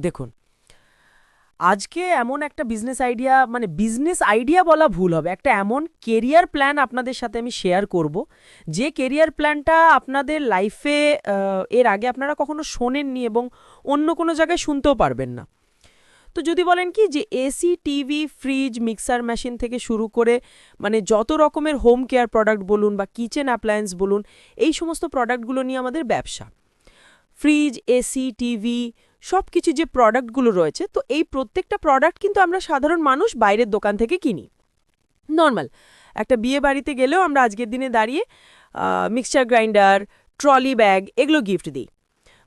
দেখুন, আজকে এমন একটা বিজনেস আইডিয়া বলা ভুল হবে, একটা এমন কেরিয়ার প্ল্যান আপনাদের সাথে আমি শেয়ার করব, যে কেরিয়ার প্ল্যানটা আপনাদের লাইফে এর আগে আপনারা কখনো শোনেননি এবং অন্য কোনো জায়গায় শুনতেও পারবেন না। তো যদি বলেন কি যে AC, TV, fridge, mixer machine থেকে শুরু করে যত রকমের হোম কেয়ার প্রোডাক্ট বলুন বা কিচেন অ্যাপ্লায়েন্স বলুন, এই সমস্ত প্রোডাক্টগুলো নিয়ে আমাদের ব্যবসা। ফ্রিজ, এসি, টিভি, সব কিছু যে প্রোডাক্টগুলো রয়েছে, তো এই প্রত্যেকটা প্রোডাক্ট কিন্তু আমরা সাধারণ মানুষ বাইরের দোকান থেকে কিনি। নর্মাল একটা বিয়ে বাড়িতে গেলেও আমরা আজকের দিনে দাঁড়িয়ে মিক্সচার গ্রাইন্ডার, ট্রলি ব্যাগ এগুলো গিফট দিই।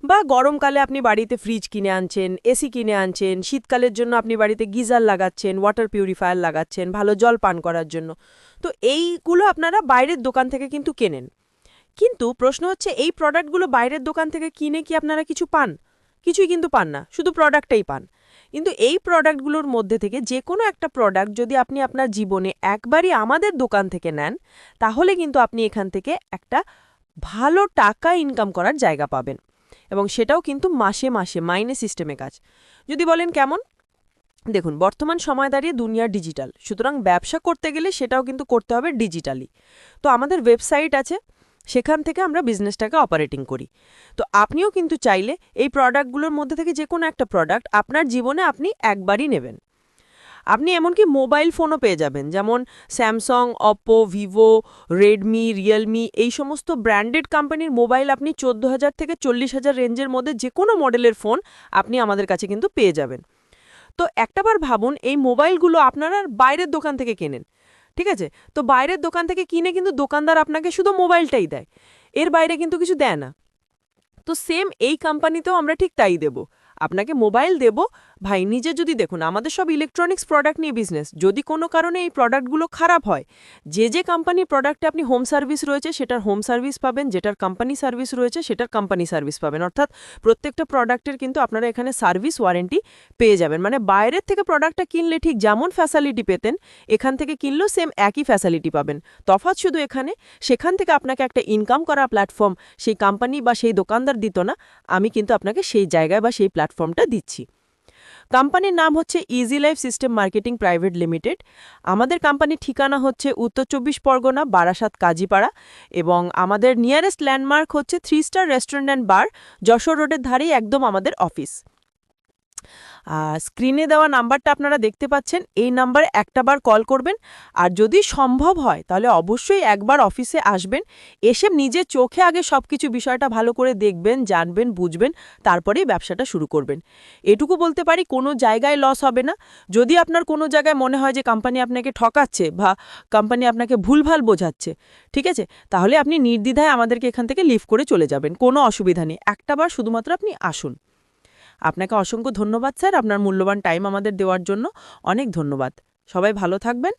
বা গরমকালে আপনি বাড়িতে ফ্রিজ কিনে আনছেন, এসি কিনে আনছেন, শীতকালের জন্য আপনি বাড়িতে গিজার লাগাচ্ছেন, ওয়াটার পিউরিফায়ার লাগাচ্ছেন ভালো জল পান করার জন্য। তো এইগুলো আপনারা বাইরের দোকান থেকে কিন্তু কেনেন। কিন্তু প্রশ্ন হচ্ছে, এই প্রোডাক্টগুলো বাইরের দোকান থেকে কিনে কি আপনারা কিছু পান? কিছুই কিন্তু পান না, শুধু প্রোডাক্টটাই পান। কিন্তু এই প্রোডাক্টগুলোর মধ্যে থেকে যে কোনো একটা প্রোডাক্ট যদি আপনি আপনার জীবনে একবারই আমাদের দোকান থেকে নেন, তাহলে কিন্তু আপনি এখান থেকে একটা ভালো টাকা ইনকাম করার জায়গা পাবেন, এবং সেটাও কিন্তু মাসে মাসে মাইনে সিস্টেমে কাজ। যদি বলেন কেমন, দেখুন, বর্তমান সময় দাঁড়িয়ে দুনিয়া ডিজিটাল, সুতরাং ব্যবসা করতে গেলে সেটাও কিন্তু করতে হবে ডিজিটালি। তো আমাদের ওয়েবসাইট আছে, সেখান থেকে আমরা বিজনেসটাকে অপারেটিং করি। তো আপনিও কিন্তু চাইলে এই প্রোডাক্টগুলোর মধ্যে থেকে যে কোনো একটা প্রোডাক্ট আপনার জীবনে আপনি একবারই নেবেন। আপনি এমনকি মোবাইল ফোনও পেয়ে যাবেন, যেমন Samsung, Oppo, Vivo, Redmi, Realme, এই সমস্ত ব্র্যান্ডেড কোম্পানির মোবাইল আপনি 14,000 থেকে 40,000 রেঞ্জের মধ্যে যে কোনো মডেলের ফোন আপনি আমাদের কাছে কিন্তু পেয়ে যাবেন। তো একটাবার ভাবুন, এই মোবাইলগুলো আপনারা বাইরের দোকান থেকে কেনেন, ঠিক আছে? তো বাইরের দোকান থেকে কিনে কিন্তু দোকানদার আপনাকে শুধু মোবাইলটাই দেয়, এর বাইরে কিন্তু কিছু দেয় না। তো সেম এই কোম্পানিতেও আমরা ঠিক তাই দেব, আপনাকে মোবাইল দেব। ভাই, নিজে যদি দেখুন, আমাদের সব ইলেকট্রনিক্স প্রোডাক্ট নিয়ে বিজনেস। যদি কোনো কারণে এই প্রোডাক্টগুলো খারাপ হয়, যে কোম্পানির প্রোডাক্টে আপনি হোম সার্ভিস রয়েছে সেটার হোম সার্ভিস পাবেন, যেটার কোম্পানি সার্ভিস রয়েছে সেটার কোম্পানি সার্ভিস পাবেন। অর্থাৎ প্রত্যেকটা প্রোডাক্টের কিন্তু আপনারা এখানে সার্ভিস ওয়ারেন্টি পেয়ে যাবেন। বাইরের থেকে প্রোডাক্টটা কিনলে ঠিক যেমন ফ্যাসিলিটি পেতেন, এখান থেকে কিনলেও সেম একই ফ্যাসিলিটি পাবেন। তফাৎ শুধু এখানে, সেখান থেকে আপনাকে একটা ইনকাম করা প্ল্যাটফর্ম সেই কোম্পানি বা সেই দোকানদার দিত না, আমি কিন্তু আপনাকে সেই জায়গায় বা সেই প্ল্যাটফর্মটা দিচ্ছি। কোম্পানির নাম হচ্ছে easy life system marketing private limited. আমাদের কোম্পানির ঠিকানা হচ্ছে উত্তর 24 পরগনা, বারাসাত, কাজীপাড়া, এবং আমাদের নিয়ারেস্ট ল্যান্ডমার্ক হচ্ছে 3 star restaurant and bar, Jessore রোডের ধারেই একদম আমাদের অফিস। স্ক্রিনে দেওয়া নাম্বারটা আপনারা দেখতে পাচ্ছেন, এই নাম্বারে একটাবার কল করবেন। আর যদি সম্ভব হয় তাহলে অবশ্যই একবার অফিসে আসবেন, এসে নিজের চোখে আগে সব কিছু বিষয়টা ভালো করে দেখবেন, জানবেন, বুঝবেন, তারপরেই ব্যবসাটা শুরু করবেন। এটুকু বলতে পারি, কোনো জায়গায় লস হবে না। যদি আপনার কোনো জায়গায় মনে হয় যে কোম্পানি আপনাকে ঠকাচ্ছে বা কোম্পানি আপনাকে ভুলভাল বোঝাচ্ছে, ঠিক আছে, তাহলে আপনি নির্দ্বিধায় আমাদেরকে এখান থেকে লিভ করে চলে যাবেন, কোনো অসুবিধা নেই। একটাবার শুধুমাত্র আপনি আসুন। আপনাকে অসংখ্য ধন্যবাদ স্যার, আপনার মূল্যবান টাইম আমাদের দেওয়ার জন্য অনেক ধন্যবাদ। সবাই ভালো থাকবেন।